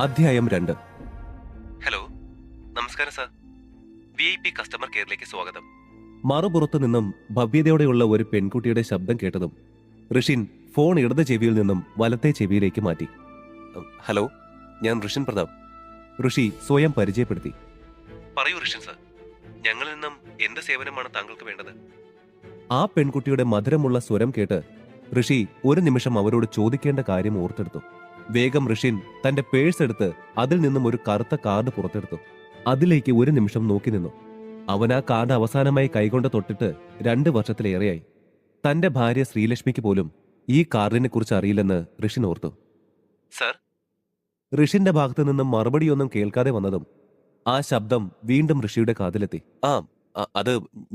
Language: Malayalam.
അധ്യായം 2. ഹലോ, നമസ്കാരം സാർ. VIP കസ്റ്റമർ കെയറിലേക്ക് സ്വാഗതം. മറുപുറത്തു നിന്നും ഭവ്യതയോടെയുള്ള ഒരു പെൺകുട്ടിയുടെ ശബ്ദം കേട്ടതും ഋഷിൻ ഫോൺ ഇടത് ചെവിയിൽ നിന്നും വലത്തെ ചെവിയിലേക്ക് മാറ്റി. ഹലോ, ഞാൻ ഋഷിൻ പ്രതാപ്. ഋഷി സ്വയം പരിചയപ്പെടുത്തി. പറയൂ ഋഷിൻ സാർ, ഞങ്ങളിൽ നിന്നും എന്ത് സേവനമാണ് താങ്കൾക്ക് വേണ്ടത്? ആ പെൺകുട്ടിയുടെ മധുരമുള്ള സ്വരം കേട്ട് ഋഷി ഒരു നിമിഷം അവരോട് ചോദിക്കേണ്ട കാര്യം ഓർത്തെടുത്തു. വേഗം ഋഷിൻ തന്റെ പേഴ്സ് എടുത്ത് അതിൽ നിന്നും ഒരു കറുത്ത കാർഡ് പുറത്തെടുത്തു. അതിലേക്ക് ഒരു നിമിഷം നോക്കി നിന്നു. അവൻ ആ കാർഡ് അവസാനമായി കൈകൊണ്ട് തൊട്ടിട്ട് 2 വർഷത്തിലേറെയായി. തന്റെ ഭാര്യ ശ്രീലക്ഷ്മിക്ക് പോലും ഈ കാർഡിനെ കുറിച്ച് അറിയില്ലെന്ന് ഋഷിൻ ഓർത്തു. സർ, ഋഷിന്റെ ഭാഗത്തു നിന്നും മറുപടിയൊന്നും കേൾക്കാതെ വന്നതും ആ ശബ്ദം വീണ്ടും ഋഷിയുടെ കാതിലെത്തി. അത്